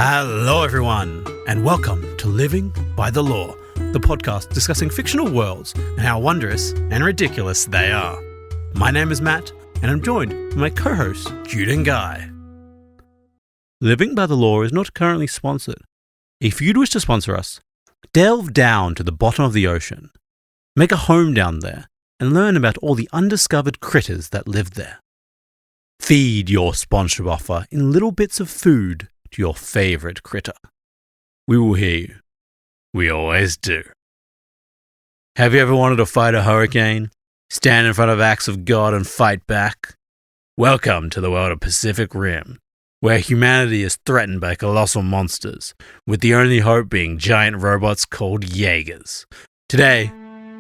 Hello everyone, and welcome to Living by the Law, the podcast discussing fictional worlds and how wondrous and ridiculous they are. My name is Matt, and I'm joined by my co-hosts, Jude and Guy. Living by the Law is not currently sponsored. If you'd wish to sponsor us, delve down to the bottom of the ocean, make a home down there, and learn about all the undiscovered critters that live there. Feed your sponsorship offer in little bits of food to your favourite critter. We will hear you. We always do. Have you ever wanted to fight a hurricane? Stand in front of acts of God and fight back? Welcome to the world of Pacific Rim, where humanity is threatened by colossal monsters, with the only hope being giant robots called Jaegers. Today,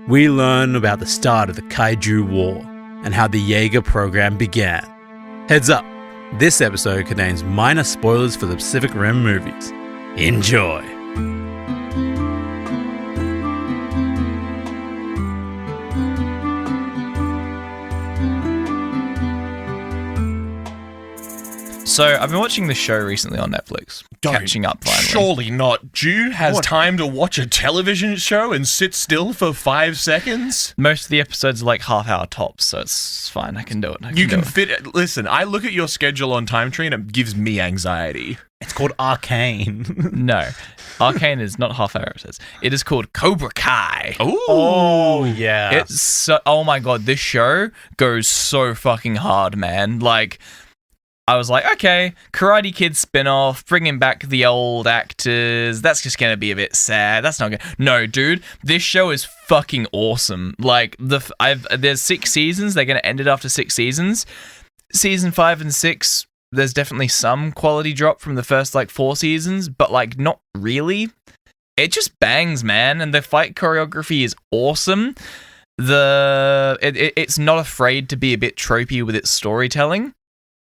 we learn about the start of the Kaiju War and how the Jaeger program began. Heads up, this episode contains minor spoilers for the Pacific Rim movies. Enjoy! So, I've been watching this show recently on Netflix. Catching up finally. Surely not. Jude has time to watch a television show and sit still for 5 seconds? Most of the episodes are like half-hour tops, so it's fine. I can do it. You can fit it. Listen, I look at your schedule on Time Tree and it gives me anxiety. It's called Arcane. No. Arcane is not half-hour episodes. It is called Cobra Kai. Ooh. Oh, yeah. It's so... Oh my god, this show goes so fucking hard, man. Like... I was like, okay, Karate Kid spin-off, bringing back the old actors, that's just going to be a bit sad. That's not good. No, dude, this show is fucking awesome. Like, there's 6 seasons. They're going to end it after 6 seasons. Season 5 and 6, there's definitely some quality drop from the first, 4 seasons, but, not really. It just bangs, man, and the fight choreography is awesome. It's not afraid to be a bit tropey with its storytelling.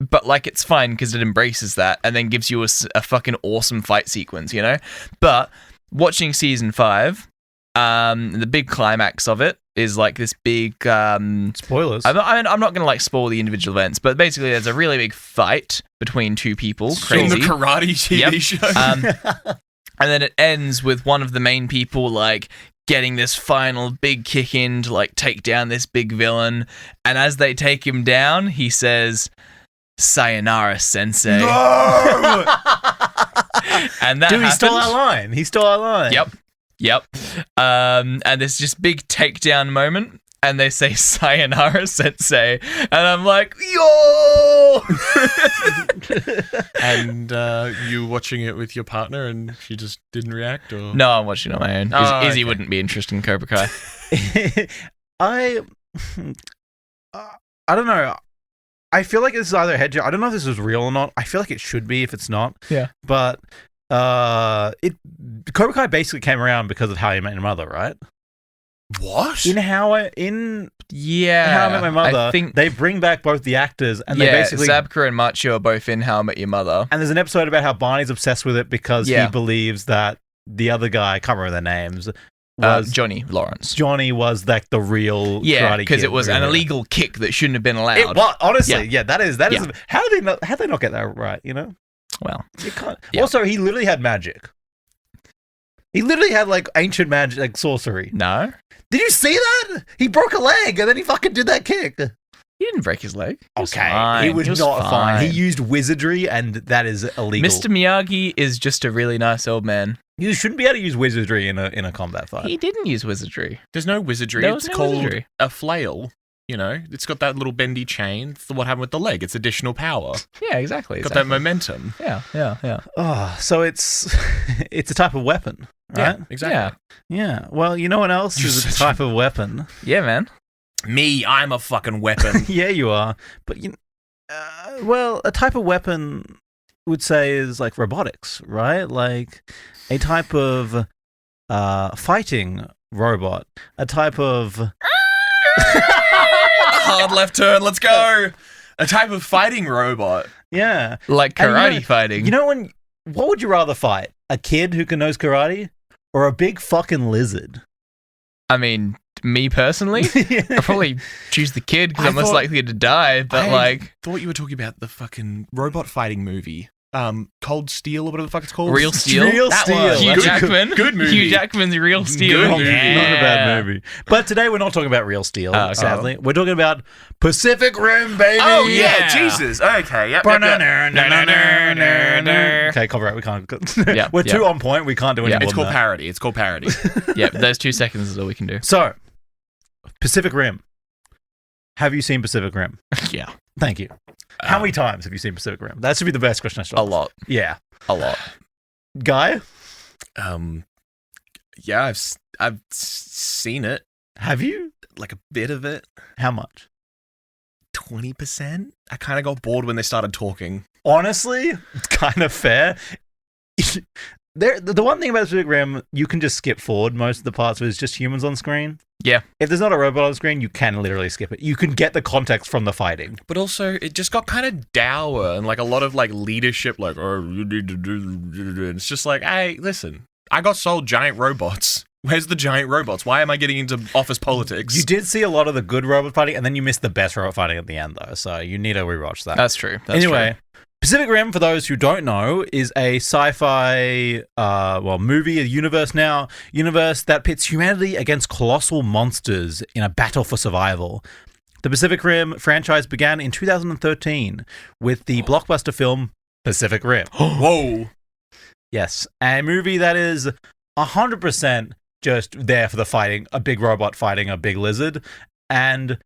But, it's fine because it embraces that and then gives you a fucking awesome fight sequence, you know? But watching season 5, the big climax of it is, this big... Spoilers. I'm not going to, spoil the individual events, but basically there's a really big fight between 2 people. Crazy. In the karate TV show. And then it ends with one of the main people, getting this final big kick in to, take down this big villain. And as they take him down, he says... Sayonara, Sensei. No! And that Dude, he happened. stole our line. Yep. And there's just big takedown moment, and they say Sayonara, Sensei, and I'm like, yo! And you watching it with your partner, and she just didn't react, or No, I'm watching it on my own. Izzy okay. wouldn't be interested in Cobra Kai. I don't know. I feel like this is either a head job. I don't know if this is real or not. I feel like it should be if it's not. Yeah. But Cobra Kai basically came around because of How I Met Your Mother, right? what? In How I Met My Mother, I think, they bring back both the actors and they basically... Zabka and Macho are both in How I Met Your Mother. And there's an episode about how Barney's obsessed with it because he believes that the other guy, I can't remember their names... Johnny Lawrence. Johnny was the real karate kid. Because it was an illegal kick that shouldn't have been allowed. It was, honestly, that is. Yeah. How did they not get that right? You know. Well, You can't. Yeah. Also, he literally had magic. He literally had ancient magic, sorcery. no, Did you see that? He broke a leg and then he fucking did that kick. he didn't break his leg. He was Okay, fine. he was not fine. He fine. used wizardry, and that is illegal. Mr. Miyagi is just a really nice old man. You shouldn't be able to use wizardry in a combat fight. He didn't use wizardry. There's no wizardry. There It's was no called wizardry. a flail. You know, it's got that little bendy chain. It's what happened with the leg. It's additional power. Yeah, exactly. Got that momentum. Yeah. Oh, so it's a type of weapon, right? Yeah, exactly. Yeah. Well, you know what else is a type of weapon? Yeah, man. Me, I'm a fucking weapon. Yeah, you are. But a type of weapon would say is robotics, right? A type of fighting robot, a type of Hard left turn. Let's go. A type of fighting robot. yeah, Like And karate fighting. You know what would you rather fight? A kid who can knows karate, or a big fucking lizard? I mean, me personally, I'd probably choose the kid because I'm less likely to die. But I thought you were talking about the fucking robot fighting movie. Cold Steel or whatever the fuck it's called. Real Steel. Real That Steel. one. Hugh Jackman. Good movie. Hugh Jackman's Real Steel. Good movie. Yeah. Not a bad movie. But today we're not talking about Real Steel, Oh, okay. sadly. We're talking about Pacific Rim, baby. Oh Yeah. Jesus. Okay. Yep. Okay, copyright. We can't. Yeah, We're yeah. too on point. We can't do any Yeah. more It's than called that. parody. It's called parody. Yep, those 2 seconds is all we can do. So, Pacific Rim. Have you seen Pacific Rim? Yeah. Thank you. How many times have you seen Pacific Rim? That should be the best question I should A ask. lot. Yeah. A lot. Guy, Yeah, I've seen it, have you? like a bit of it. How much? 20%. I kind of got bored when they started talking. Honestly, it's kind of fair. The one thing about Pacific Rim, you can just skip forward most of the parts where it's just humans on screen. Yeah. If there's not a robot on screen, you can literally skip it. You can get the context from the fighting. But also, it just got kind of dour and like a lot of like leadership, like, oh, you need to do. It's just like, hey, listen, I got sold giant robots. Where's the giant robots? Why am I getting into office politics? You did see a lot of the good robot fighting, and then you missed the best robot fighting at the end, though. So you need to rewatch that. That's true. That's Anyway, Pacific Rim, for those who don't know, is a sci-fi, movie, a universe that pits humanity against colossal monsters in a battle for survival. The Pacific Rim franchise began in 2013 with the blockbuster film Pacific Rim. Whoa. Yes, a movie that is 100% just there for the fighting, a big robot fighting a big lizard, and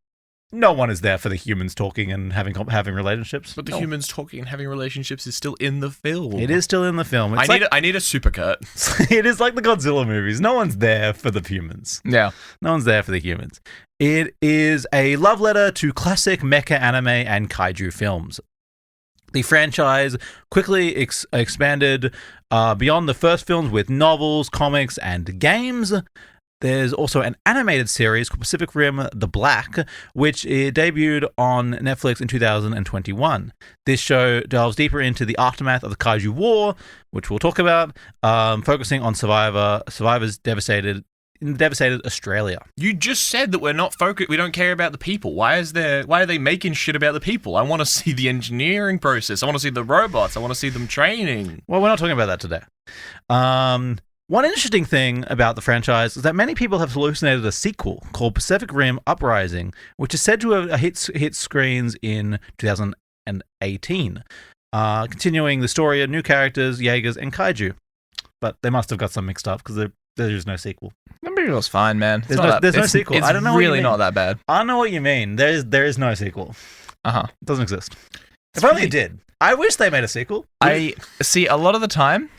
no one is there for the humans talking and having relationships. But the humans talking and having relationships is still in the film. It is still in the film. It's I need a supercut. it is like the Godzilla movies. No one's there for the humans. true. Yeah. No one's there for the humans. It is a love letter to classic mecha anime and kaiju films. The franchise quickly expanded beyond the first films with novels, comics, and games. There's also an animated series called Pacific Rim The Black, which debuted on Netflix in 2021. This show delves deeper into the aftermath of the Kaiju War, which we'll talk about, focusing on survivors in devastated Australia. You just said that we're not focused. We don't care about the people. Why are they making shit about the people? I want to see the engineering process. I want to see the robots. I want to see them training. Well, we're not talking about that today. One interesting thing about the franchise is that many people have hallucinated a sequel called Pacific Rim Uprising, which is said to have hit screens in 2018, continuing the story of new characters, Jaegers, and Kaiju. But they must have got some mixed up because there's no sequel. The movie was fine, man. There's no sequel. It's I don't know what you really mean. not that bad. I don't know what you mean. There is no sequel. Uh-huh. It doesn't exist. If only it did. I wish they made a sequel. I see a lot of the time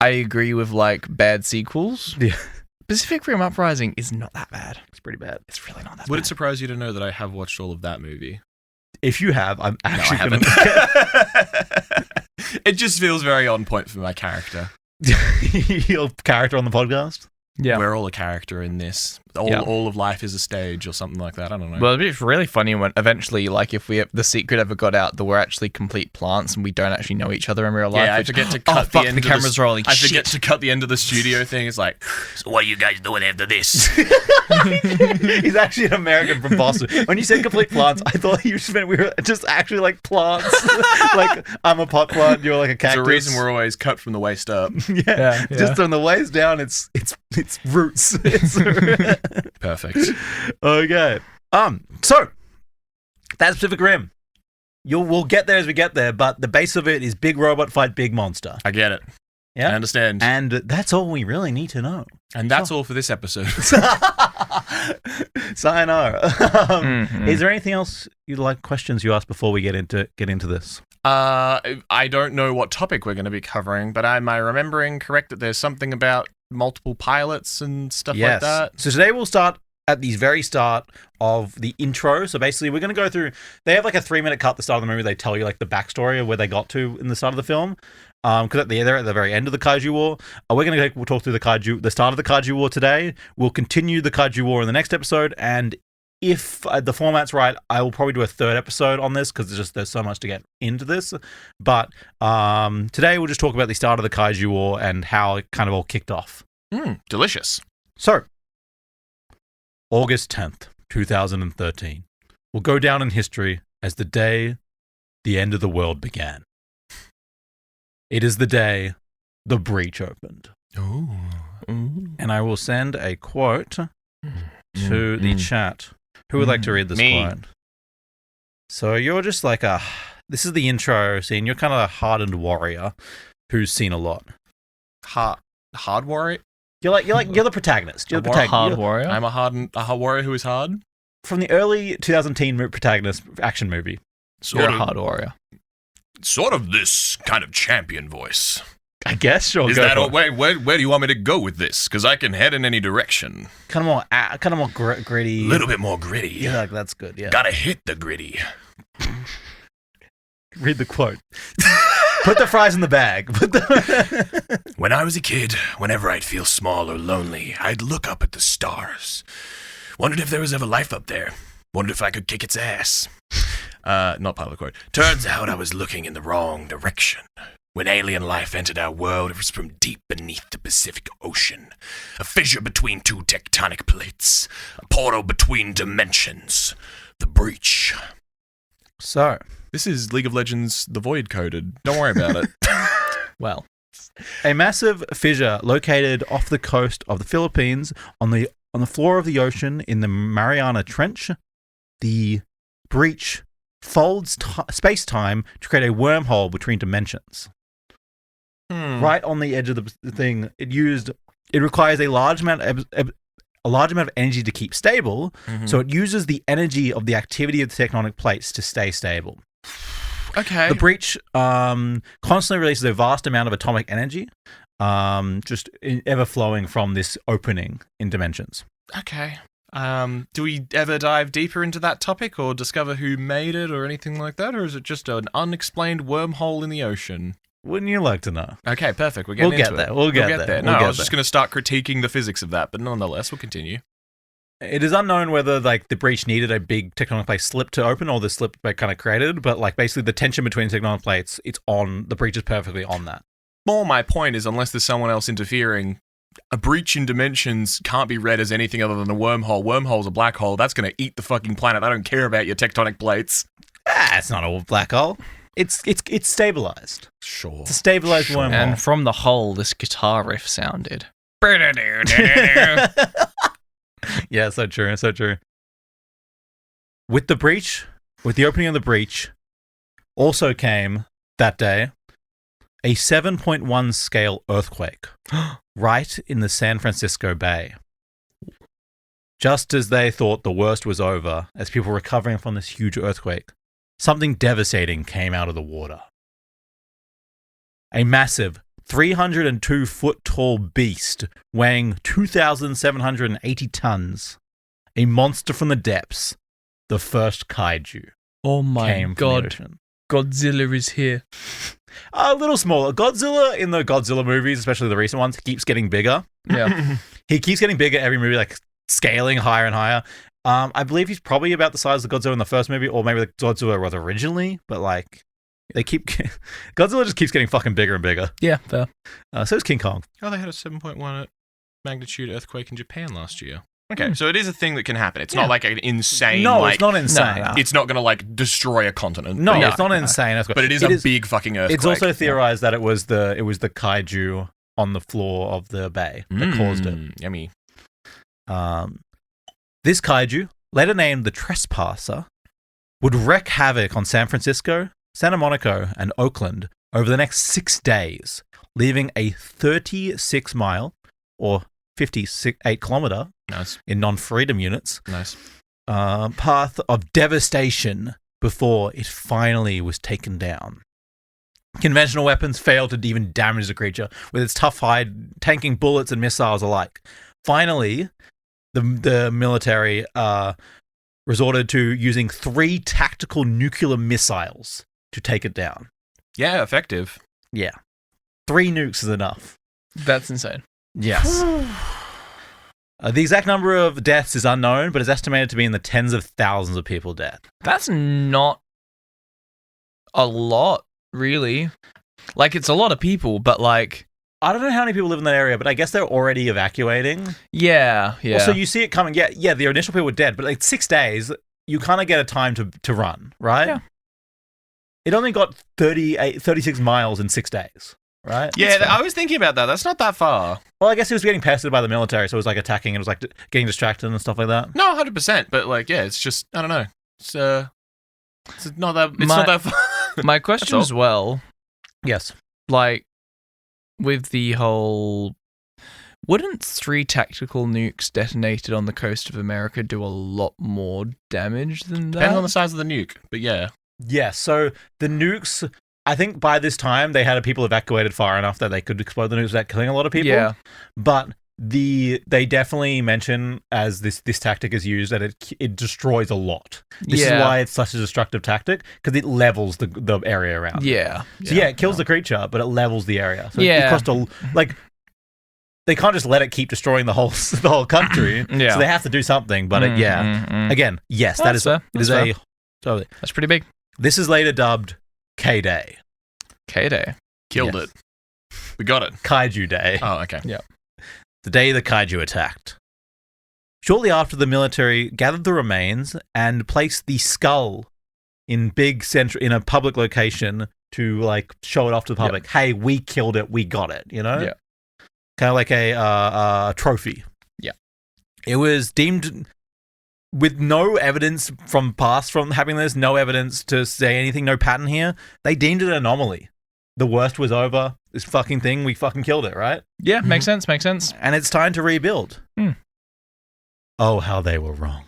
I agree with like bad sequels. Yeah. Pacific Rim Uprising is not that bad. It's pretty bad. It's really not that Would bad. it surprise you to know that I have watched all of that movie? If you have, I'm actually no, going to. It just feels very on point for my character. your character on the podcast. Yeah. We're all a character in this. All of life is a stage or something like that. I don't know. Well, it'd be really funny when eventually, like, if the secret ever got out that we're actually complete plants and we don't actually know each other in real life. yeah, I which- forget to oh, cut fuck, the end the of camera's rolling. I forget Shit. to cut the end of the studio thing. It's like, so what are you guys doing after this? He's actually an American from Boston. When you said complete plants, I thought you meant we were just actually like plants. Like, I'm a pot plant, you're like a There's cactus. a reason we're always cut from the waist up. yeah. Just on the waist down, it's roots. Perfect. Okay. So that's Pacific Rim. We'll get there as we get there, but the base of it is big robot fight big monster. I get it. Yeah? I understand. And that's all we really need to know. And that's all for this episode. Sayonara. Mhm. Is there anything else you'd like questions you ask before we get into this? I don't know what topic we're going to be covering, but am I remembering correct that there's something about multiple pilots and stuff like that? So today we'll start at the very start of the intro. So basically we're going to go through, they have like a 3-minute cut at the start of the movie. They tell you like the backstory of where they got to in the start of the film. Because they're at the very end of the Kaiju War. We'll talk through the start of the Kaiju War today. We'll continue the Kaiju War in the next episode. And if the format's right, I will probably do a third episode on this because there's so much to get into this. But today we'll just talk about the start of the Kaiju War and how it kind of all kicked off. Delicious. So, August 10th, 2013 will go down in history as the day the end of the world began. It is the day the breach opened. Ooh. And I will send a quote to the chat. Who would like to read this Me. quote? So you're just like this is the intro scene. You're kind of a hardened warrior who's seen a lot. Hard warrior? You're the protagonist. You're the Hard protagonist. warrior. I'm a hard warrior who is hard? From the early 2010 protagonist action movie. You're a hard warrior. Sort of this kind of champion voice. I guess, sure. Is go that for all, it. where do you want me to go with this? Because I can head in any direction. Kind of more gritty. A little bit more gritty. Yeah, like, that's good. Yeah. Gotta hit the gritty. Read the quote. Put the fries in the bag. When I was a kid, whenever I'd feel small or lonely, I'd look up at the stars. Wondered if there was ever life up there. Wondered if I could kick its ass. Not part of the quote. Turns out I was looking in the wrong direction. When alien life entered our world, it was from deep beneath the Pacific Ocean. A fissure between two tectonic plates. A portal between dimensions. The breach. So, This is League of Legends The Void coded. Don't worry about it. Well, a massive fissure located off the coast of the Philippines on the floor of the ocean in the Mariana Trench. The breach folds space-time to create a wormhole between dimensions. Right on the edge of the thing, it requires a large amount of energy to keep stable, so it uses the energy of the activity of the tectonic plates to stay stable. Okay. The breach constantly releases a vast amount of atomic energy, just ever flowing from this opening in dimensions. Okay. Do we ever dive deeper into that topic or discover who made it or anything like that? Or is it just an unexplained wormhole in the ocean? Wouldn't you like to know? Okay, perfect. We're getting We'll get into there. it. We'll get there. No, We'll I get was just there. going to start critiquing the physics of that, but nonetheless, we'll continue. It is unknown whether the breach needed a big tectonic plate slip to open or the slip kind of created, but basically the tension between tectonic plates, the breach is perfectly on that. More my point is, unless there's someone else interfering, a breach in dimensions can't be read as anything other than a wormhole. Wormhole's a black hole. That's going to eat the fucking planet. I don't care about your tectonic plates. It's not a black hole. It's stabilized. Sure. It's a stabilized wormhole. and from the hole, this guitar riff sounded. Yeah, so true, so true. With the opening of the breach, also came that day a 7.1 scale earthquake right in the San Francisco Bay. Just as they thought the worst was over, as people were recovering from this huge earthquake, something devastating came out of the water. A massive 302-foot tall beast weighing 2,780 tons. A monster from the depths. The first kaiju Oh my came from the god, ocean. Godzilla is here. A little smaller. Godzilla in the Godzilla movies, especially the recent ones, keeps getting bigger. Yeah. He keeps getting bigger every movie, scaling higher and higher. I believe he's probably about the size of Godzilla in the first movie, or maybe the Godzilla was originally, but Godzilla just keeps getting fucking bigger and bigger. Yeah, fair. So is King Kong. Oh, they had a 7.1 magnitude earthquake in Japan last year. Okay, so it is a thing that can happen. It's not like an insane. No, it's not insane. no. It's not going to destroy a continent. No, but it's not insane. But it is a big fucking earthquake. It's also theorized that it was the kaiju on the floor of the bay that caused it. Yummy. This kaiju, later named the Trespasser, would wreak havoc on San Francisco, Santa Monica, and Oakland over the next 6 days, leaving a 36-mile or 58-kilometer Nice. in non-freedom units Nice. path of devastation before it finally was taken down. Conventional weapons failed to even damage the creature, with its tough hide tanking bullets and missiles alike. Finally, the military resorted to using 3 tactical nuclear missiles to take it down. Yeah, effective. Yeah. 3 nukes is enough. That's insane. Yes. The exact number of deaths is unknown, but is estimated to be in the tens of thousands of people dead. That's not a lot, really. It's a lot of people, but I don't know how many people live in that area, but I guess they're already evacuating. yeah. Also, you see it coming. Yeah, the initial people were dead, but 6 days, you kind of get a time to run, right? Yeah. It only got 36 miles in 6 days, right? Yeah, I was thinking about that. That's not that far. Well, I guess he was getting pestered by the military, so it was like attacking and it was like getting distracted and stuff like that. No, 100%. But like, yeah, it's just I don't know. It's not that. It's not that far. My question all. as well, Yes. like with the whole, wouldn't 3 tactical nukes detonated on the coast of America do a lot more damage than that? Depends on the size of the nuke, but yeah. Yeah, so the nukes, I think by this time they had people evacuated far enough that they could explode the nukes without killing a lot of people. Yeah. But they definitely mention as this tactic is used that it destroys a lot. This is why it's such a destructive tactic, because it levels the area around. Yeah. So yeah, it kills the creature, but it levels the area. So it costs they can't just let it keep destroying the whole country. Yeah. So they have to do something. But again, yes, That's fair. Totally. That's pretty big. This is later dubbed K-Day. K-Day. Killed Yes. it. We got it. Kaiju Day. Oh, okay. Yeah. The day the kaiju attacked. Shortly after, the military gathered the remains and placed the skull in in a public location to like show it off to the public. Hey, we killed it. We got it. You know. Yeah. Kind of like a trophy. Yeah. It was deemed with no evidence from having this, no evidence to say anything, no pattern here. They deemed it an anomaly. The worst was over. This fucking thing, we fucking killed it, right? Yeah, makes sense. And it's time to rebuild. Oh, how they were wrong.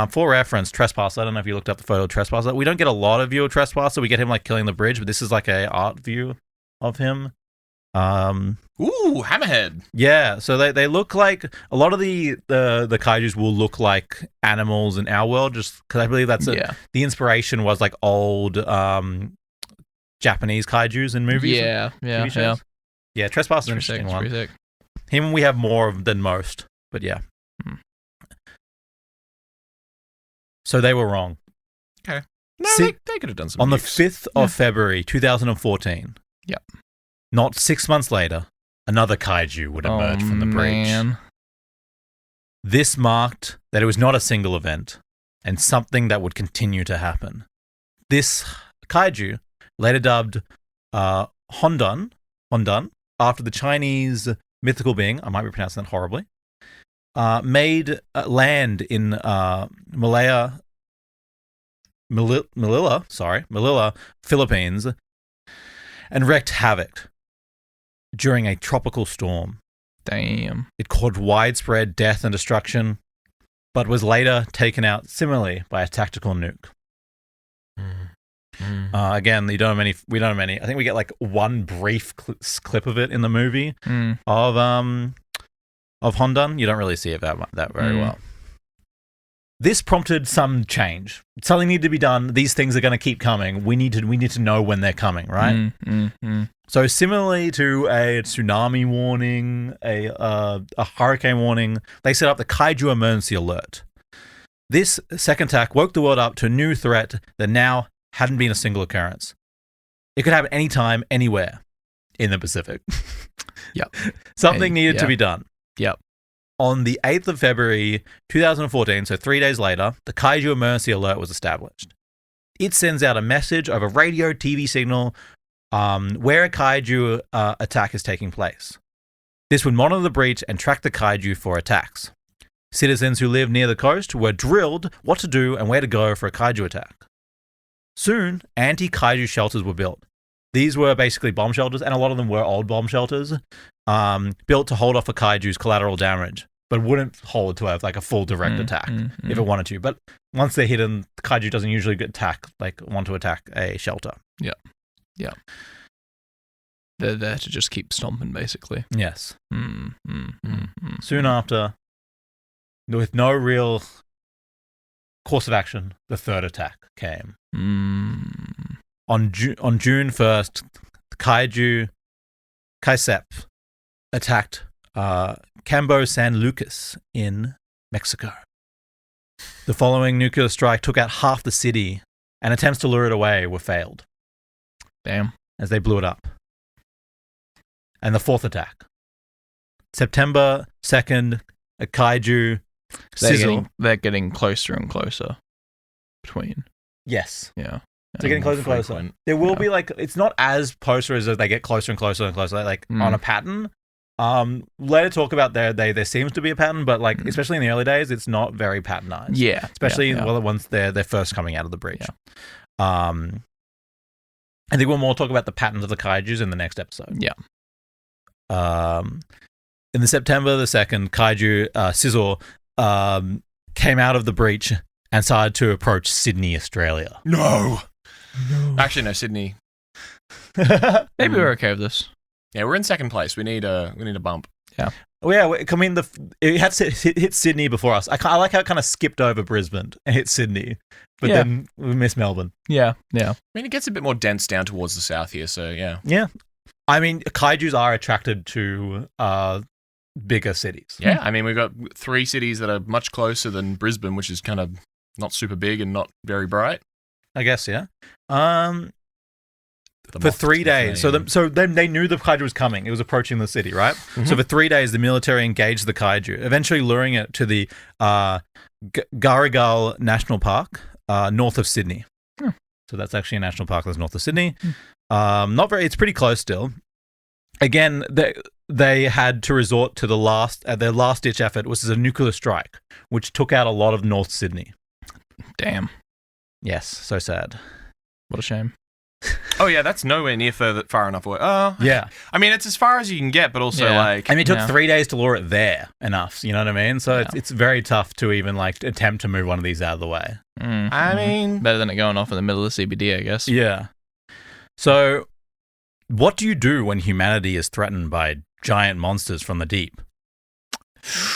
For reference, Trespasser, I don't know if you looked up the photo of Trespasser. We don't get a lot of view of Trespasser. We get him like killing the bridge, but this is like a art view of him. Ooh, Hammerhead. Yeah, so they look like a lot of the kaijus will look like animals in our world, just because I believe that's the inspiration was like old Japanese kaijus in movies. TV shows. Yeah, Trespasser's an interesting one. Sick. Him we have more of than most, but yeah. So they were wrong. Okay. No, they could have done some on the nukes. 5th of February 2014. Yep. Not 6 months later, another kaiju would emerge from the breach. Man. This marked that it was not a single event and something that would continue to happen. This kaiju, later dubbed Hondun, after the Chinese mythical being, I might be pronouncing that horribly, made land in Manila, Philippines, and wreaked havoc during a tropical storm. Damn. It caused widespread death and destruction, but was later taken out similarly by a tactical nuke. Again, we don't have many. I think we get like one brief clip of it in the movie of Hondun. You don't really see it that very well. This prompted some change. Something needed to be done. These things are going to keep coming. We need to know when they're coming, right? So similarly to a tsunami warning, a hurricane warning, they set up the Kaiju emergency alert. This second attack woke the world up to a new threat that now hadn't been a single occurrence. It could happen anytime, anywhere in the Pacific. Yep. Something needed to be done. Yep. On the 8th of February 2014, so 3 days later, the Kaiju emergency alert was established. It sends out a message over radio TV signal where a Kaiju attack is taking place. This would monitor the breach and track the Kaiju for attacks. Citizens who lived near the coast were drilled what to do and where to go for a Kaiju attack. Soon, anti-Kaiju shelters were built. These were basically bomb shelters, and a lot of them were old bomb shelters, built to hold off a Kaiju's collateral damage, but wouldn't hold to have like a full direct attack if it wanted to. But once they're hidden, the Kaiju doesn't usually want to attack a shelter. Yeah. They're there to just keep stomping, basically. Yes. Soon after, with no real course of action, the third attack came. On June 1st, the Kaiju Kaisep attacked Campo San Lucas in Mexico. The following nuclear strike took out half the city, and attempts to lure it away were failed. Damn. As they blew it up. And the fourth attack. September 2nd, a Kaiju Sizzle. They're getting closer and closer between. Yes. Yeah. They're getting closer and closer. frequent. There will be like, it's not as poster as they get closer and closer and closer, like on a pattern. Later talk about there seems to be a pattern, but like especially in the early days, it's not very patternized. Yeah. Especially once they're first coming out of the breach. I think we'll more talk about the patterns of the kaijus in the next episode. Yeah. In the September the 2nd, Kaiju Sizzle came out of the breach and started to approach Sydney, Australia. No. Actually, no, Sydney. Maybe we're okay with this. Yeah, we're in second place. We need a bump. Yeah. Well, yeah, I mean, it had to hit Sydney before us. I like how it kind of skipped over Brisbane and hit Sydney, but then we missed Melbourne. Yeah. Yeah. I mean, it gets a bit more dense down towards the south here, so yeah. Yeah. I mean, kaijus are attracted to bigger cities. Yeah, I mean, we've got 3 cities that are much closer than Brisbane, which is kind of not super big and not very bright. I guess, yeah. For 3 days. So then they knew the kaiju was coming. It was approaching the city, right? Mm-hmm. So for 3 days, the military engaged the kaiju, eventually luring it to the Garigal National Park, north of Sydney. So that's actually a national park that's north of Sydney. It's pretty close still. Again, they had to resort to their last ditch effort, which is a nuclear strike, which took out a lot of North Sydney. Damn. Yes, so sad. What a shame. Oh yeah, that's nowhere near far enough away. Yeah. I mean, it's as far as you can get, but also like... I mean, it took 3 days to lure it there enough, you know what I mean? So it's very tough to even like attempt to move one of these out of the way. I mean... Better than it going off in the middle of the CBD, I guess. Yeah. So what do you do when humanity is threatened by giant monsters from the deep?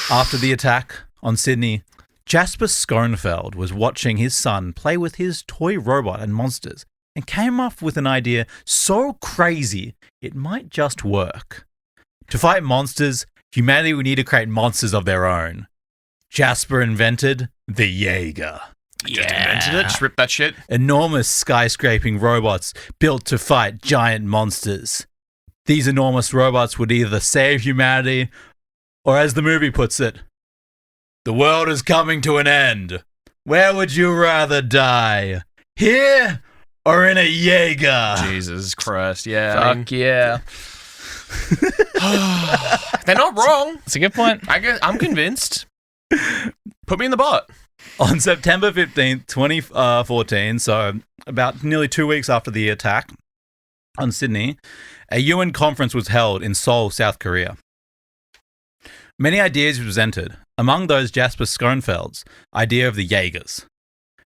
After the attack on Sydney, Jasper Schoenfeld was watching his son play with his toy robot and monsters and came up with an idea so crazy it might just work. To fight monsters, humanity would need to create monsters of their own. Jasper invented the Jaeger. Just invented it, just ripped that shit. Enormous skyscraping robots built to fight giant monsters. These enormous robots would either save humanity, or as the movie puts it, the world is coming to an end. Where would you rather die? Here or in a Jaeger? Jesus Christ, yeah. Fuck yeah. They're not wrong. That's a good point. I'm convinced. Put me in the bot. On September 15th, 2014, so about nearly 2 weeks after the attack on Sydney, a UN conference was held in Seoul, South Korea. Many ideas were presented, among those Jasper Schoenfeld's idea of the Jagers.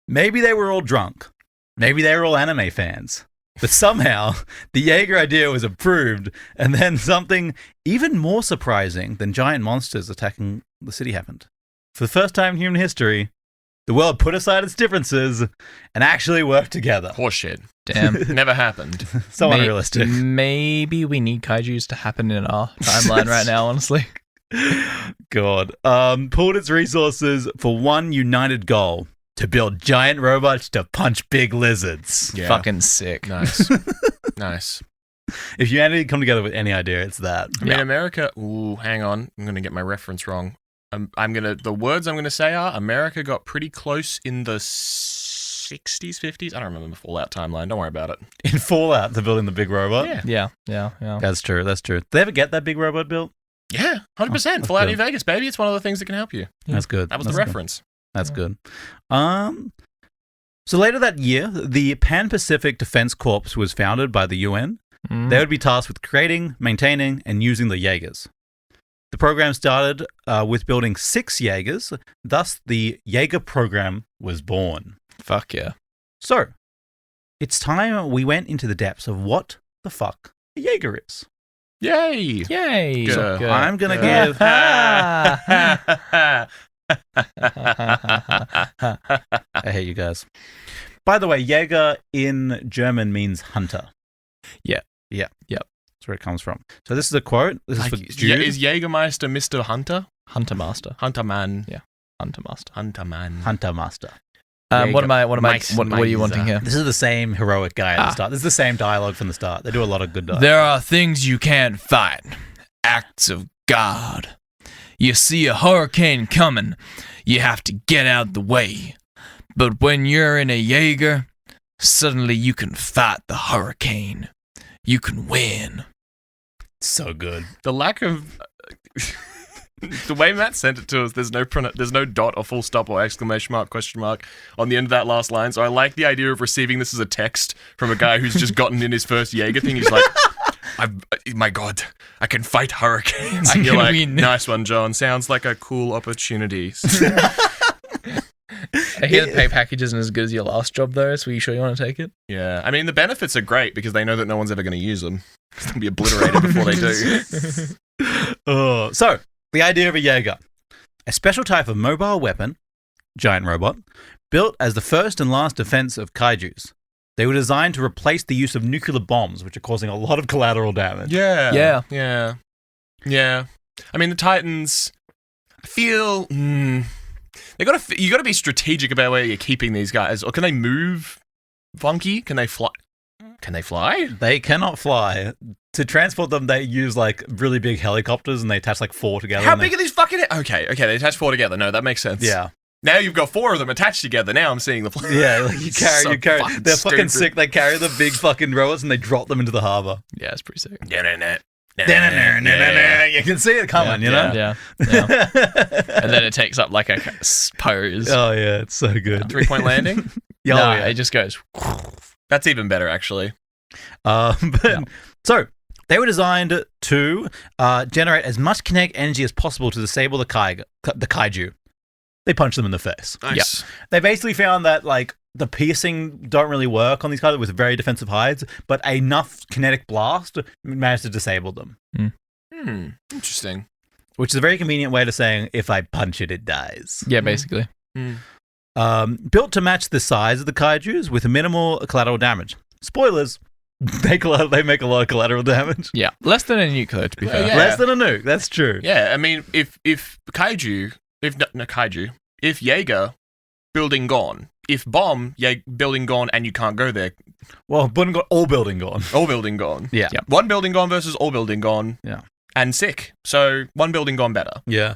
Maybe they were all drunk. Maybe they were all anime fans. But somehow, the Jaeger idea was approved, and then something even more surprising than giant monsters attacking the city happened. For the first time in human history, the world put aside its differences and actually worked together. Horseshit. Damn. Never happened. So unrealistic. Maybe we need kaijus to happen in our timeline right now, honestly. God. Pulled its resources for one united goal: to build giant robots to punch big lizards. Yeah. Fucking sick. Nice. Nice. If humanity come together with any idea, it's that. I mean, America... Ooh, hang on. I'm going to get my reference wrong. The words I'm going to say are, America got pretty close in the 60s, 50s. I don't remember the Fallout timeline. Don't worry about it. In Fallout, they're building the big robot? Yeah. That's true. Did they ever get that big robot built? Yeah, 100%. Fallout New Vegas, baby. It's one of the things that can help you. That's good. That was the reference. That's good. So later that year, the Pan-Pacific Defense Corps was founded by the UN. They would be tasked with creating, maintaining, and using the Jagers. The program started with building 6 Jagers. Thus, the Jaeger program was born. Fuck yeah. So, it's time we went into the depths of what the fuck a Jaeger is. Yay! Yay. Good. Good. I'm going to give... I hate you guys. By the way, Jaeger in German means hunter. Yeah. That's where it comes from. So this is a quote. This is for Jude. Is Jägermeister Mr. Hunter? Hunter Master. Hunter Man. Yeah. Hunter Master. Hunter Man. Hunter Master. What are you wanting here? This is the same heroic guy at the start. This is the same dialogue from the start. They do a lot of good dialogue. There are things you can't fight. Acts of God. You see a hurricane coming. You have to get out the way. But when you're in a Jaeger, Suddenly you can fight the hurricane. You can win. So good. The lack of the way Matt sent it to us, there's no dot or full stop or exclamation mark, question mark on the end of that last line. So I like the idea of receiving this as a text from a guy who's just gotten in his first Jaeger thing. He's like, my God, I can fight hurricanes. And you're like, nice one, John. Sounds like a cool opportunity. I hear the pay package isn't as good as your last job, though, so are you sure you want to take it? Yeah, I mean, the benefits are great because they know that no one's ever going to use them. They'll be obliterated before they do. So, the idea of a Jaeger. A special type of mobile weapon, giant robot, built as the first and last defense of kaijus. They were designed to replace the use of nuclear bombs, which are causing a lot of collateral damage. Yeah. I mean, the Titans, I feel... you got to be strategic about where you're keeping these guys. Or can they move funky? Can they fly? They cannot fly. To transport them, they use like really big helicopters and they attach like 4 together. How big are these fucking... Okay, they attach 4 together. No, that makes sense. Yeah. Now you've got 4 of them attached together. Now I'm seeing the... Yeah, like you carry. They're fucking stupid. sick. They carry the big fucking robots and they drop them into the harbor. Yeah, it's pretty sick. You can see it coming, you know? Yeah. And then it takes up like a pose. Oh, yeah, it's so good. 3-point landing? Yeah, it just goes. That's even better, actually. So, they were designed to generate as much kinetic energy as possible to disable the kaiju. They punch them in the face. Nice. Yep. They basically found that, like, the piercing don't really work on these guys with very defensive hides, but enough kinetic blast managed to disable them. Interesting. Which is a very convenient way to saying, if I punch it, it dies. Yeah, basically. Built to match the size of the kaijus with minimal collateral damage. Spoilers, they make a lot of collateral damage. Yeah, less than a nuclear, to be fair. Yeah. Less than a nuke, that's true. Yeah, I mean, if Jaeger, building gone. If bomb, building gone and you can't go there. Well, all building gone. All building gone. Yeah. Yep. One building gone versus all building gone. Yeah. And sick. So one building gone better. Yeah.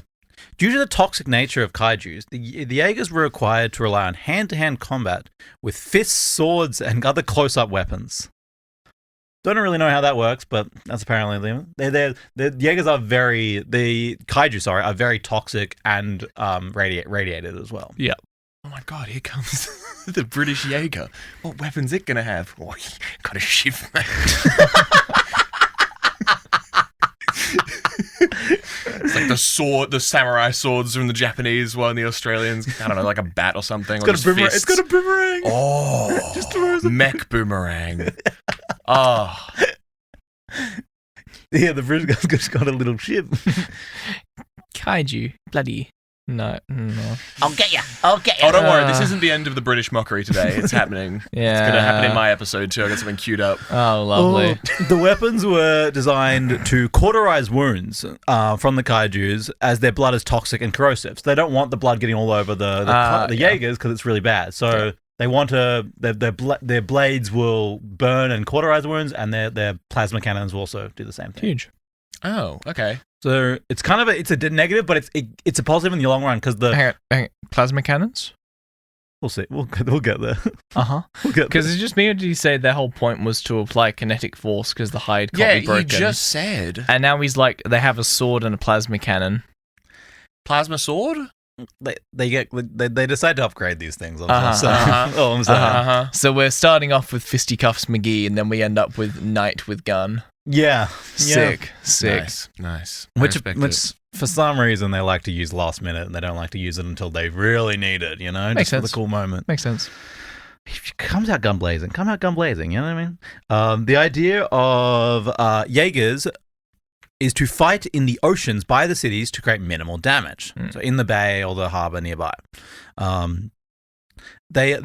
Due to the toxic nature of kaijus, the Jaegers were required to rely on hand-to-hand combat with fists, swords, and other close-up weapons. Don't really know how that works, but that's apparently them. The Jaegers the kaiju are very toxic and radiated as well. Yeah. Oh my God, here comes the British Jaeger. What weapon's it gonna have? Oh, got a shiv, mate. It's like the samurai swords from the Japanese one, the Australians. I don't know, like a bat or something. It's got a boomerang. Oh, Just throws it. mech boomerang. Oh, Yeah, the British guy's just got a little ship. Kaiju. Bloody. No. I'll get you. Oh, don't worry. This isn't the end of the British mockery today. It's happening. Yeah. It's going to happen in my episode too. I got something queued up. Oh, lovely. The weapons were designed to cauterize wounds from the kaijus as their blood is toxic and corrosive. So they don't want the blood getting all over the Jaegers because it's really bad. So they want their blades will burn and cauterize wounds, and their plasma cannons will also do the same thing. Huge. Oh, okay. So it's kind of it's a negative, but it's a positive in the long run because Hang on. Plasma cannons? we'll see. We'll get there. Uh-huh. We'll get Because there. it's just me, or did he say their whole point was to apply kinetic force because the hide can't be broken? he just said. And now he's like, they have a sword and a plasma cannon. Plasma sword? They decide to upgrade these things. Uh-huh, I'm saying. So we're starting off with Fisticuffs McGee, and then we end up with Knight with gun. Yeah. Sick. Nice. Which respect it. for some reason they like to use last minute, and they don't like to use it until they really need it. You know, Makes just for sense. the cool moment. Makes sense. Comes out gun blazing. You know what I mean? The idea of Jaegers is to fight in the oceans by the cities to create minimal damage. So in the bay or the harbor nearby. The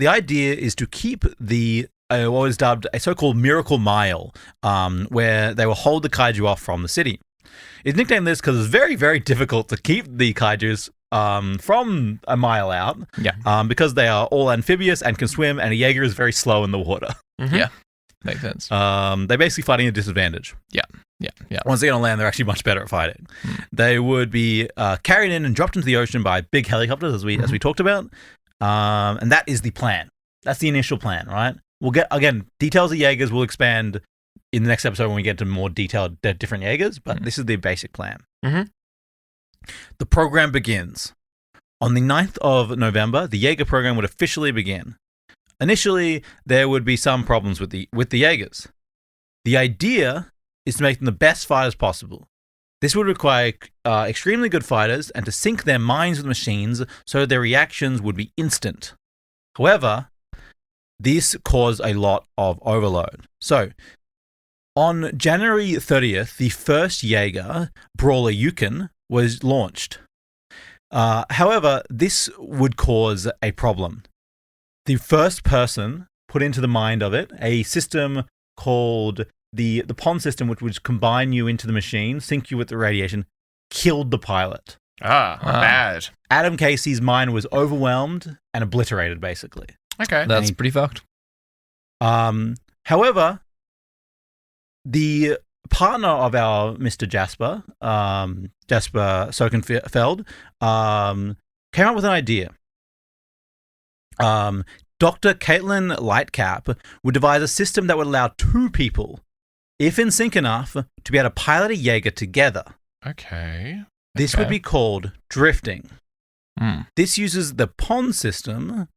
idea is to keep the what is dubbed a so-called miracle mile, where they will hold the kaiju off from the city. It's nicknamed this because it's very, very difficult to keep the kaijus from a mile out. Yeah. Because they are all amphibious and can swim, and a Jaeger is very slow in the water. Mm-hmm. Yeah. Makes sense. They're basically fighting at a disadvantage. Yeah. Once they get on land, they're actually much better at fighting. They would be carried in and dropped into the ocean by big helicopters, as we talked about. And that is the plan. That's the initial plan, right? We'll get, again, details of Jaegers will expand in the next episode when we get to more detailed different Jaegers, but this is the basic plan. Mhm. The program begins. On the 9th of November, the Jaeger program would officially begin. Initially, there would be some problems with the Jaegers. The idea is to make them the best fighters possible. This would require extremely good fighters and to sync their minds with machines so their reactions would be instant. However, this caused a lot of overload. So, on January 30th, the first Jaeger, Brawler Yukon, was launched. However, this would cause a problem. The first person put into the mind of it a system called the PON system, which would combine you into the machine, sync you with the radiation, killed the pilot. Bad. Adam Casey's mind was overwhelmed and obliterated, basically. Okay. That's pretty fucked. However, the partner of our Mr. Jasper, Jasper Sokenfeld, came up with an idea. Dr. Caitlin Lightcap would devise a system that would allow two people, if in sync enough, to be able to pilot a Jaeger together. Okay. This would be called drifting. Mm. This uses the PON system.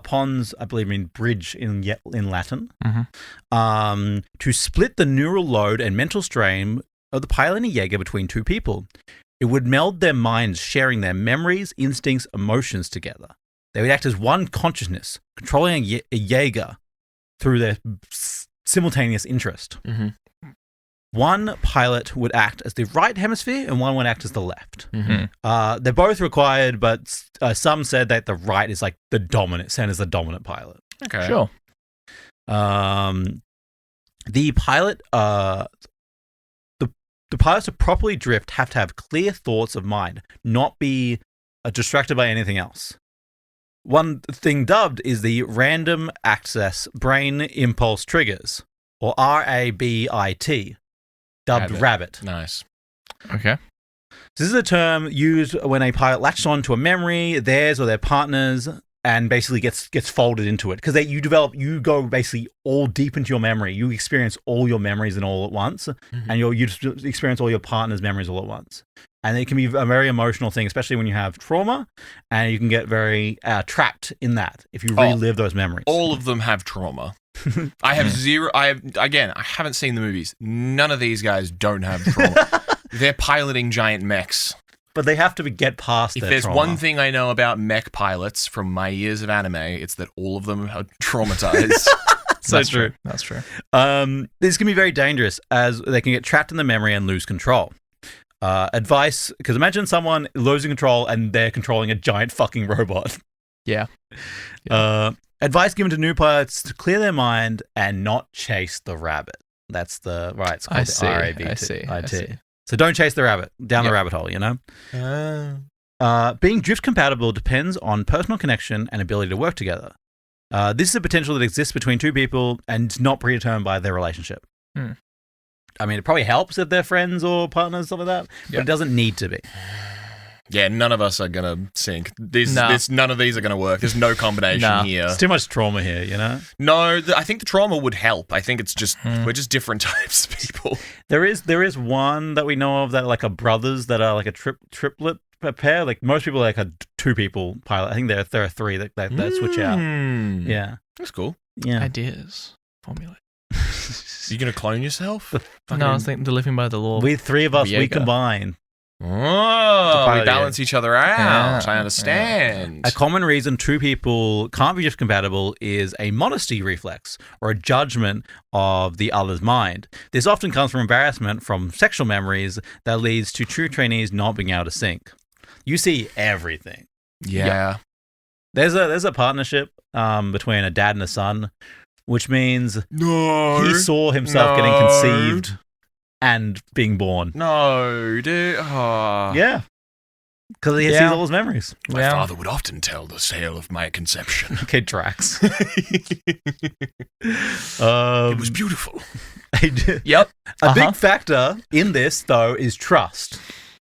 PONs, I believe, mean bridge in Latin. To split the neural load and mental strain of the piloting Jaeger between two people. It would meld their minds, sharing their memories, instincts, emotions together. They would act as one consciousness, controlling a Jaeger through their simultaneous interest. Mm-hmm. One pilot would act as the right hemisphere and one would act as the left. Mm-hmm. They're both required, but some said that the right is like the dominant, sent as the dominant pilot. Okay. Sure. The pilot, the pilots to properly drift have to have clear thoughts of mind, not be distracted by anything else. One thing dubbed is the Random Access Brain Impulse Triggers, or RABIT, dubbed Rabbit. Nice. Okay. This is a term used when a pilot latches on to a memory, theirs or their partner's, and basically gets folded into it. Because you go basically all deep into your memory. You experience all your memories and all at once, and you just experience all your partner's memories all at once. And it can be a very emotional thing, especially when you have trauma, and you can get very trapped in that if you relive those memories. All of them have trauma. I have zero. I haven't seen the movies. None of these guys don't have trauma. They're piloting giant mechs. But they have to get past If their there's trauma. one thing I know about mech pilots from my years of anime, it's that all of them are traumatized. That's true. That's true. This can be very dangerous as they can get trapped in the memory and lose control. Advice, because imagine someone losing control and they're controlling a giant fucking robot. Yeah. Advice given to new pilots to clear their mind and not chase the rabbit. That's the right. It's called the RABT. I see. So don't chase the rabbit down the rabbit hole. You know. Being drift compatible depends on personal connection and ability to work together. This is a potential that exists between two people and not predetermined by their relationship. I mean, it probably helps if they're friends or partners, stuff like that, but it doesn't need to be. Yeah, none of us are gonna sync. None of these are gonna work. There's no combination here. It's too much trauma here, you know? No, I think the trauma would help. I think it's just we're just different types of people. There is one that we know of that like are brothers that are like a triplet pair. Like most people are like a two people pilot. I think there are three that switch out. Yeah, that's cool. Yeah, Ideas formulate. You gonna clone yourself? No, I was thinking the living by the law. We three of us, we Jaeger. combine. Oh, we balance each other out. I understand. A common reason two people can't be drift compatible is a modesty reflex or a judgment of the other's mind. This often comes from embarrassment from sexual memories that leads to true trainees not being able to sync. You see everything. Yeah. There's a partnership between a dad and a son, which means he saw himself getting conceived and being born. No, dude. Oh. Yeah. Because he sees all his memories. My father would often tell the tale of my conception. Kid Drax. It was beautiful. Yep. A big factor in this, though, is trust.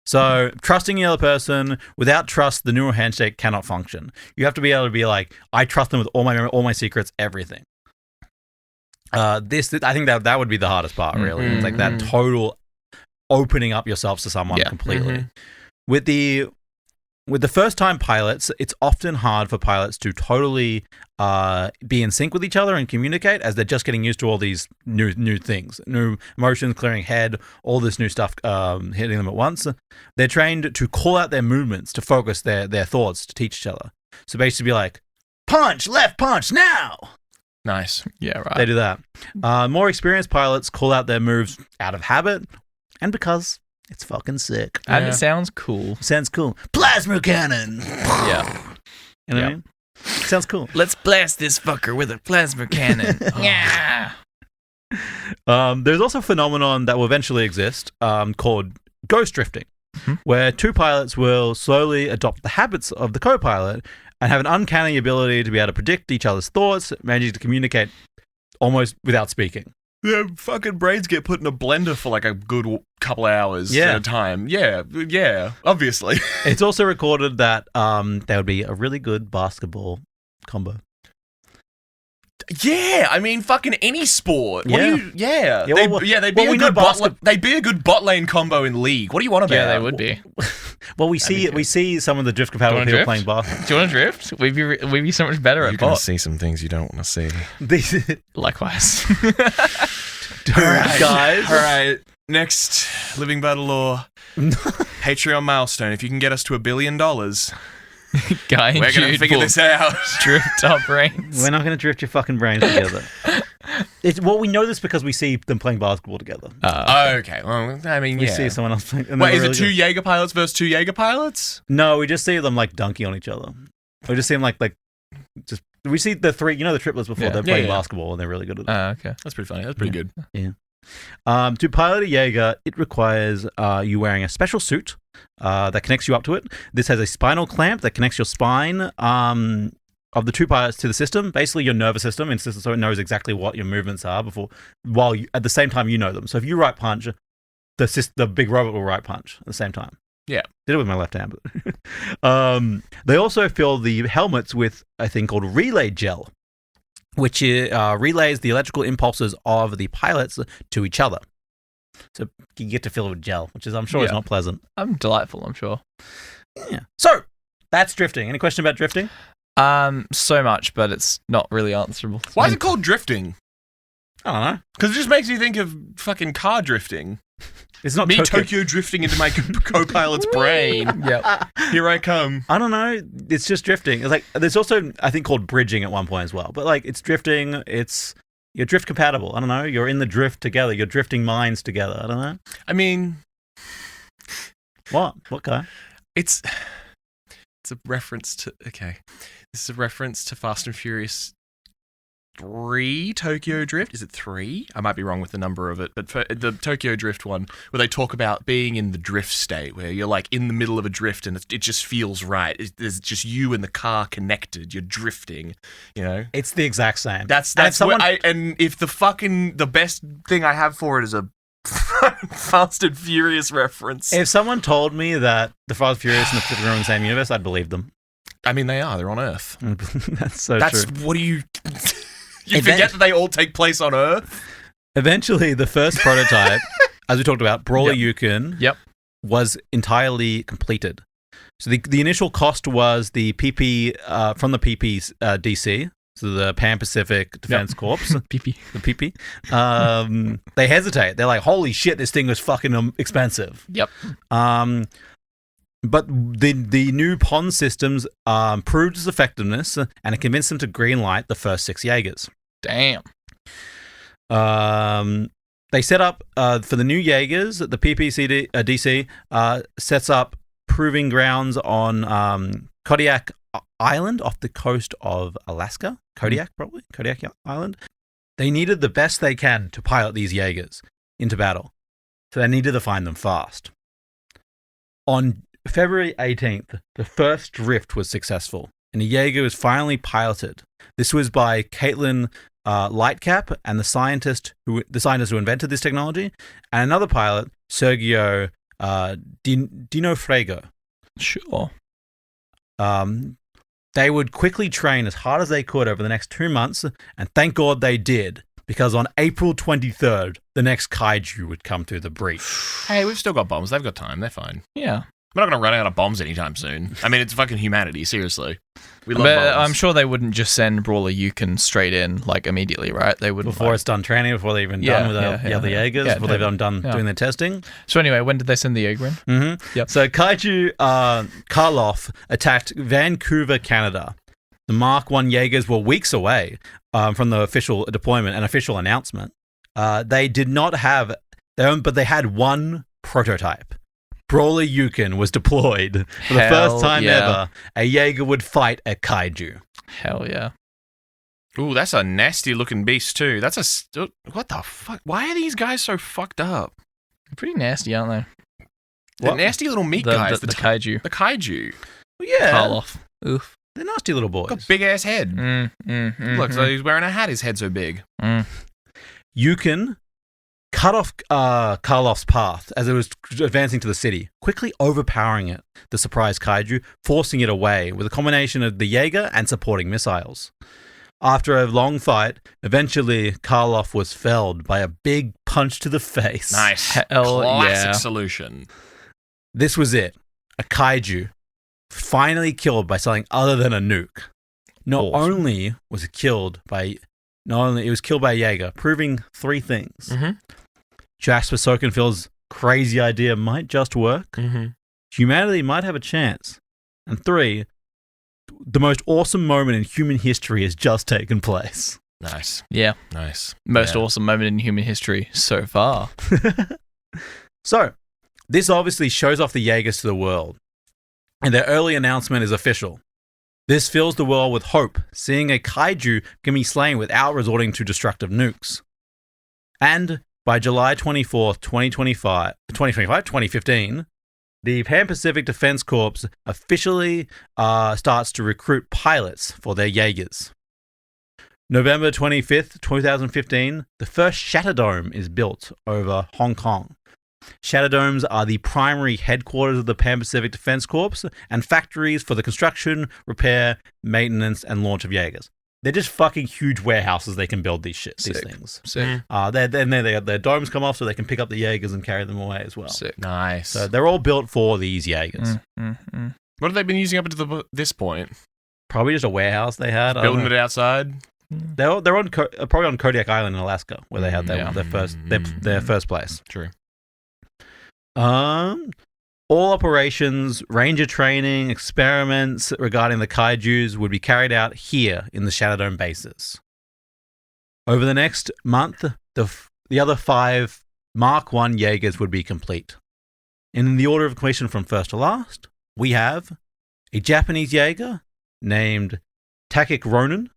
So trusting the other person, without trust, the neural handshake cannot function. You have to be able to be like, I trust them with all my memory, all my secrets, everything. This I think that would be the hardest part, really. It's like that total opening up yourselves to someone completely. With the first-time pilots, it's often hard for pilots to totally be in sync with each other and communicate, as they're just getting used to all these new things, new emotions, clearing head, all this new stuff hitting them at once. They're trained to call out their movements, to focus their thoughts, to teach each other. So basically be like, punch, left punch, now! Nice. Yeah, right. They do that. More experienced pilots call out their moves out of habit and because it's fucking sick. And it sounds cool. Sounds cool. Plasma cannon! Yeah. You know what I mean? Sounds cool. Let's blast this fucker with a plasma cannon. Yeah. There's also a phenomenon that will eventually exist called ghost drifting, where two pilots will slowly adopt the habits of the co-pilot and have an uncanny ability to be able to predict each other's thoughts, managing to communicate almost without speaking. Their fucking brains get put in a blender for like a good couple of hours at a time. Yeah, obviously. It's also recorded that there would be a really good basketball combo. Yeah, I mean, fucking any sport. What Yeah. do you? Yeah, they'd be we a know good they'd be a good bot lane combo in League. What do you want about? Yeah, they would be. Well, we see some of the drift compatible Do you people wanna playing basketball. Do you want to drift? We'd be so much better at bot. see some things you don't want to see. Likewise. Guys. All right. Next, Living by the Law Patreon milestone. If you can get us to $1 billion, Guy and we're gonna Jude figure will this out. drift our brains. We're not going to drift your fucking brains together. We know this because we see them playing basketball together. Okay. Well, I mean, We see someone else playing. and Wait, they're is it really two good. Jaeger pilots versus two Jaeger pilots? No, we just see them like dunking on each other. We just see them like just. We see the three, the triplets before they're playing basketball, and they're really good at it. Okay. That's pretty funny. That's pretty good. To pilot a Jaeger, it requires you wearing a special suit that connects you up to it. This has a spinal clamp that connects your spine of the two pilots to the system, basically your nervous system, so it knows exactly what your movements are at the same time you know them. So if you right punch, the big robot will right punch at the same time. Yeah. Did it with my left hand. But they also fill the helmets with a thing called relay gel, which relays the electrical impulses of the pilots to each other. So you get to fill it with gel, which is, I'm sure, is not pleasant. I'm delightful, I'm sure. Yeah. So that's drifting. Any question about drifting? So much, but it's not really answerable. Why is it called drifting? I don't know. Because it just makes me think of fucking car drifting. It's not Me Tokyo drifting into my co-pilot's brain. Yep. Here I come. I don't know. It's just drifting. It's like there's also, I think, called bridging at one point as well. But like it's drifting. You're drift compatible. I don't know. You're in the drift together. You're drifting minds together. I don't know. I mean, What guy? it's a reference to This is a reference to Fast and Furious 3 Tokyo Drift. Is it 3? I might be wrong with the number of it, but for the Tokyo Drift one, where they talk about being in the drift state, where you're like in the middle of a drift and it just feels right. There's just you and the car connected. You're drifting, It's the exact same. That's and if the best thing I have for it is a Fast and Furious reference. If someone told me that the Fast and Furious and the Pacific Rim are in the same universe, I'd believe them. I mean, they are. They're on Earth. That's so That's true. what do you? You forget that they all take place on Earth. Eventually, the first prototype, as we talked about, Brawler Yukon, Yep. was entirely completed. So the initial cost was the PP from the PPDC, so the Pan Pacific Defense Corps, PP. the PP. They hesitate. They're like, "Holy shit, this thing was fucking expensive." Yep. But the new pond systems proved its effectiveness, and it convinced them to greenlight the first 6 Jaegers. Damn. They set up for the new Jaegers. The PPDC sets up proving grounds on Kodiak Island off the coast of Alaska. Kodiak Island. They needed the best they can to pilot these Jaegers into battle, so they needed to find them fast. On February 18th, the first drift was successful, and the Jaeger was finally piloted. This was by Caitlin Lightcap and the scientist who invented this technology, and another pilot, Sergio Dinofrego. Sure. They would quickly train as hard as they could over the next 2 months, and thank God they did, because on April 23rd, the next kaiju would come through the breach. Hey, we've still got bombs. They've got time. They're fine. Yeah. We're not going to run out of bombs anytime soon. I mean, it's fucking humanity, seriously. We love But bombs. I'm sure they wouldn't just send Brawler Yukon straight in, like, immediately, right? They would Before it's done training, before they've even done with the other Jaegers, before they've done doing their testing. So anyway, when did they send the Jaeger in? Mm-hmm. Yep. So Kaiju Karloff attacked Vancouver, Canada. The Mark I Jaegers were weeks away from the official deployment and official announcement. They did not have their own, but they had one prototype. Brawler Yukon was deployed for the first time ever. A Jaeger would fight a kaiju. Hell yeah. Ooh, that's a nasty looking beast too. That's what the fuck? Why are these guys so fucked up? They're pretty nasty, aren't they? The nasty little meat guys. The kaiju. The kaiju. Well, yeah. Karloff. Oof. They're nasty little boys. Got a big ass head. Look, so he's wearing a hat. His head's so big. Yukon cut off Karloff's path as it was advancing to the city, quickly overpowering it, the surprise kaiju, forcing it away with a combination of the Jaeger and supporting missiles. After a long fight, eventually Karloff was felled by a big punch to the face. Nice. Hell Classic yeah. solution. This was it. A kaiju finally killed by something other than a nuke. Not only was it killed by a Jaeger, proving three things. Mm-hmm. Jasper Sokenfield's crazy idea might just work. Mm-hmm. Humanity might have a chance. And 3, the most awesome moment in human history has just taken place. Nice. Yeah. Nice. Most awesome moment in human history so far. So, this obviously shows off the Jaegers to the world. And their early announcement is official. This fills the world with hope, seeing a kaiju can be slain without resorting to destructive nukes. And by July 24th, 2015, the Pan-Pacific Defense Corps officially starts to recruit pilots for their Jaegers. November 25th, 2015, the first Shatter Dome is built over Hong Kong. Shatter Domes are the primary headquarters of the Pan-Pacific Defense Corps and factories for the construction, repair, maintenance, and launch of Jaegers. They're just fucking huge warehouses they can build these things. Sick. Their domes come off so they can pick up the Jaegers and carry them away as well. Sick. Nice. So they're all built for these Jaegers. What have they been using up until this point? Probably just a warehouse they had. Building it outside? They're on probably on Kodiak Island in Alaska where they had their first place. True. All operations, ranger training, experiments regarding the kaijus would be carried out here in the Shadow Dome bases. Over the next month, the other 5 Mark I Jaegers would be complete. In the order of completion from first to last, we have a Japanese Jaeger named Takik Ronin.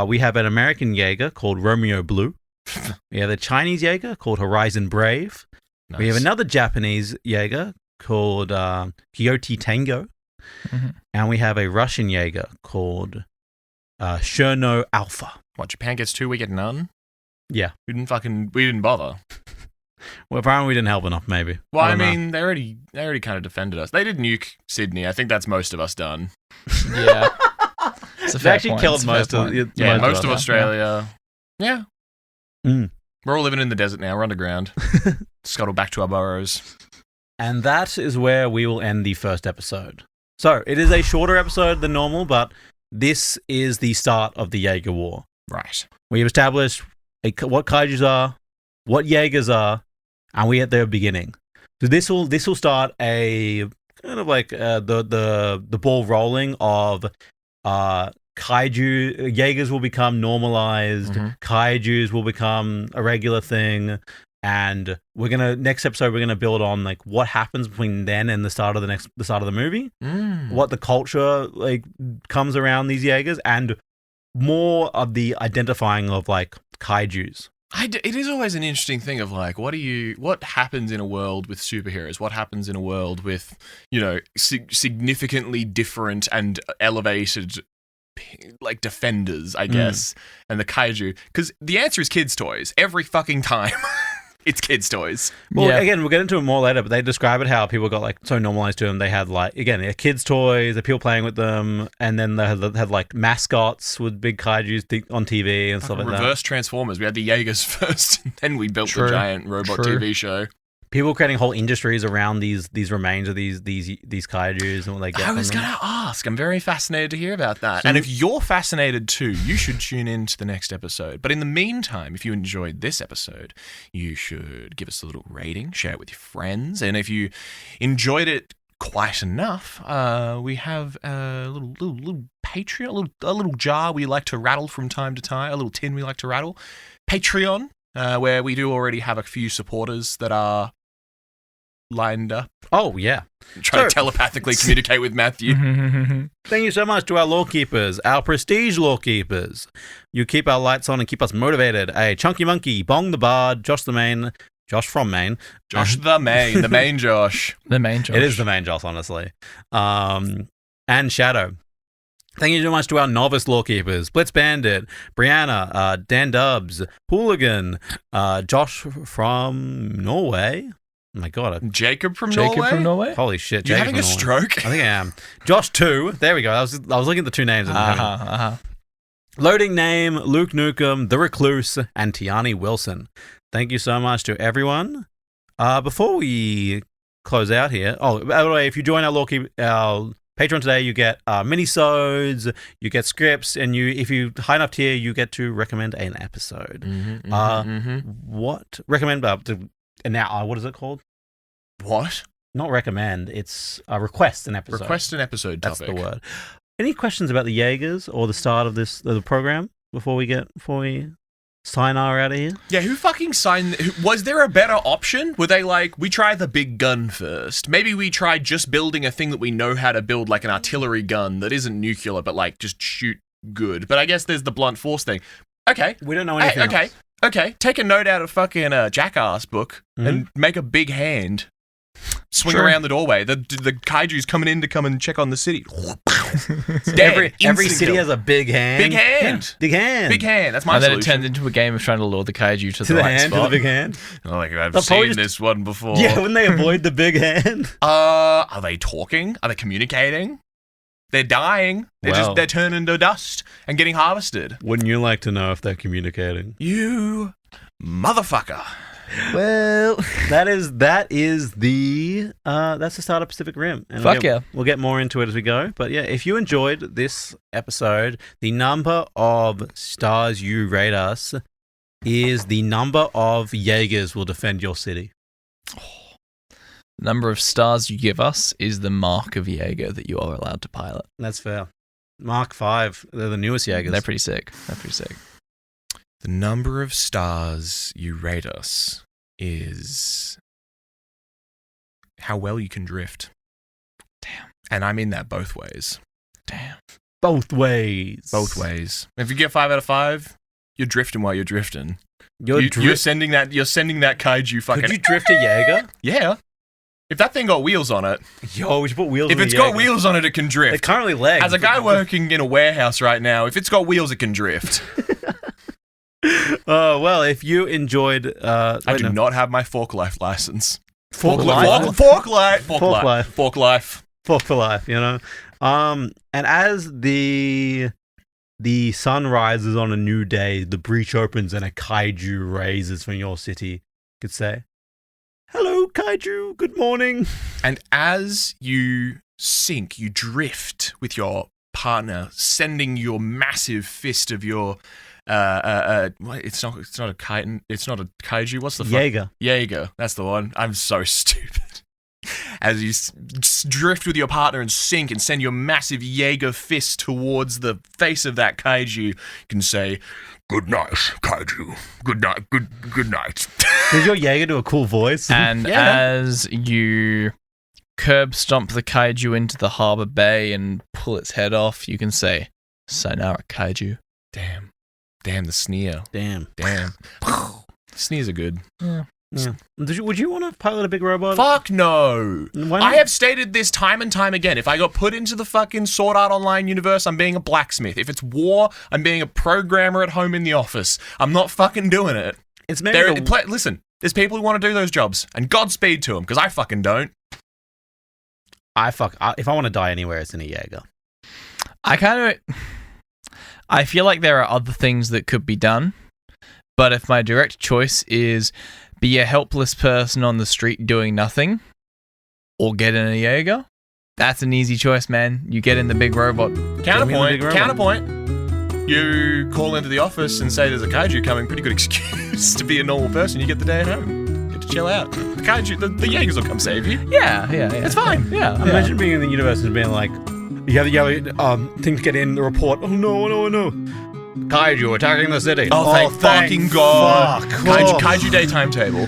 We have an American Jaeger called Romeo Blue. We have a Chinese Jaeger called Horizon Brave. Nice. We have another Japanese Jaeger called Kyoto Tango. And we have a Russian Jaeger called Cherno Alpha. What, Japan gets 2, we get none? Yeah. We didn't bother. Well, apparently we didn't help enough, maybe. Well, I don't know. mean, they already kind of defended us. They did nuke Sydney. I think that's most of us done. Yeah. It's a They fair actually point. killed It's a fair most of point. Most of us. Australia. Yeah. Mm. We're all living in the desert now. We're underground. Scuttle back to our burrows. And that is where we will end the first episode. So, it is a shorter episode than normal, but this is the start of the Jaeger War. Right. We've established what kaijus are, what Jaegers are, and we're at their beginning. So this will start a kind of like the ball rolling of kaiju. Jaegers will become normalized. Kaijus will become a regular thing. And next episode we're gonna build on like what happens between then and the start of the movie, what the culture like comes around these Jaegers, and more of the identifying of like kaijus. It is always an interesting thing of like, what happens in a world with superheroes? What happens in a world with, significantly different and elevated, like, defenders, I guess, and the kaiju? Because the answer is kids' toys every fucking time. It's kids' toys. Well, Yeah. again, we'll get into it more later, but they describe it how people got like so normalized to them. They had like, again, they're kids' toys, they're people playing with them, and then they had like mascots with big kaijus on TV and stuff like that. Reverse Transformers. We had the Jaegers first, and then we built True. the giant robot True. TV show. People creating whole industries around these remains of these kaijus and what they get. I was from going them. to ask. I'm very fascinated to hear about that. And if you're fascinated too, you should tune in to the next episode. But in the meantime, if you enjoyed this episode, you should give us a little rating, share it with your friends. And if you enjoyed it quite enough, we have a little Patreon, a little jar we like to rattle from time to time, a little tin we like to rattle. Patreon, where we do already have a few supporters that are lined up. Oh yeah. Trying to So- telepathically communicate with Matthew. Thank you so much to our Lorekeepers, our prestige Lorekeepers. You keep our lights on and keep us motivated. Chunky Monkey, Bong the Bard, Josh from Maine. Josh the main Josh. The main Josh. It is the main Josh, honestly. And Shadow. Thank you so much to our novice Lorekeepers, Blitz Bandit, Brianna, Dan Dubs, Hooligan, Josh from Norway. Oh my God. Jacob from Jacob from Norway. Holy shit. You Jacob having a from Norway. stroke? I think I am. Josh 2. There we go. I was looking at the two names. And Loading Name, Luke Nukem, The Recluse, and Tiani Wilson. Thank you so much to everyone. Before we close out here, by the way, if you join our Patreon today, you get mini-sodes, you get scripts, and if you high enough tier, you get to recommend an episode. What? Recommend, and now, what is it called? What? Not recommend, it's request an episode. Request an episode That's topic. the word. Any questions about the Jaegers or the start of the program before we sign our out of here? Yeah, who fucking signed? Was there a better option? Were they like, we try the big gun first? Maybe we try just building a thing that we know how to build, like an artillery gun that isn't nuclear, but like just shoot good. But I guess there's the blunt force thing. Okay. We don't know anything else. Okay. Take a note out of fucking Jackass book and make a big hand. Swing Sure. around the doorway. The kaiju's coming in to come and check on the city. Dead. Every Instant city kill. has a big hand. Big hand. Big hand. Big hand. That's my And then it solution. turns into a game of trying to lure the kaiju to To the the right hand, to spot. the big hand. Oh, like I've They'll probably seen just- this one before. Yeah, wouldn't they avoid the big hand? Are they talking? Are they communicating? They're dying. Well. They're turning to dust and getting harvested. Wouldn't you like to know if they're communicating? You motherfucker. Well, that's the start of Pacific Rim. And Fuck yeah. We'll get more into it as we go. But yeah, if you enjoyed this episode, the number of stars you rate us is the number of Jaegers will defend your city. The number of stars you give us is the mark of Jaeger that you are allowed to pilot. That's fair. Mark 5, they're the newest Jaegers. They're pretty sick. The number of stars you rate us is how well you can drift. Damn. And I mean that both ways. Damn. Both ways. Both ways. If you get 5 out of 5, you're drifting while you're drifting. You're You're sending that kaiju fucking. Could you drift a Jaeger? Yeah. If that thing got wheels on it, Yo, we should put wheels if on it's the got Jaeger. wheels on it, it can They're drift. currently legs. As a guy working in a warehouse right now, if it's got wheels, it can drift. Well, if you enjoyed... I do not have my fork life license. Fork life. Fork life. Fork life. Fork for life, you know? And as the sun rises on a new day, the breach opens and a kaiju raises from your city. You could say, hello, kaiju, good morning. And as you sink, you drift with your partner, sending your massive fist of your what? It's not a kite. It's not a kaiju. What's the fuck? Jaeger. Jaeger. That's the one. I'm so stupid. As you drift with your partner and sink and send your massive Jaeger fist towards the face of that kaiju, you can say, "Good night, kaiju. Good night. Good night." Does your Jaeger do a cool voice? And Yeah. as you curb stomp the kaiju into the harbor bay and pull its head off, you can say, "Sayonara, kaiju." Damn the sneer. Damn. Sneers are good. Yeah. Would you want to pilot a big robot? Fuck no. Why not? I have stated this time and time again. If I got put into the fucking Sword Art Online universe, I'm being a blacksmith. If it's war, I'm being a programmer at home in the office. I'm not fucking doing it. It's maybe Listen, There's people who want to do those jobs, and Godspeed to them, because I fucking don't. If I want to die anywhere, it's in a Jaeger. I feel like there are other things that could be done, but if my direct choice is be a helpless person on the street doing nothing, or get in a Jaeger, that's an easy choice, man. You get in the big robot. Counterpoint. You call into the office and say there's a kaiju coming. Pretty good excuse to be a normal person. You get the day at home. Get to chill out. The kaiju, the Jaegers will come save you. Yeah. It's fine. Yeah. Imagine being in the universe and being like, you have thing to get in the report. Oh no. Kaiju attacking the city. Oh, thank fucking God. Kaiju day timetable.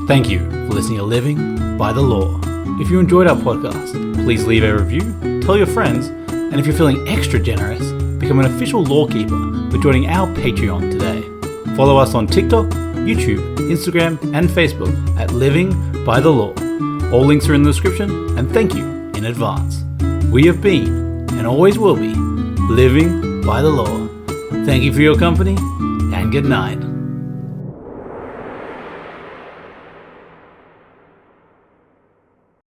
Thank you for listening to Living by the Law. If you enjoyed our podcast, please leave a review, tell your friends, and if you're feeling extra generous, become an official Lorekeeper by joining our Patreon today. Follow us on TikTok, YouTube, Instagram, and Facebook at Living by the Law. All links are in the description, and thank you in advance. We have been, and always will be, living by the law. Thank you for your company, and good night.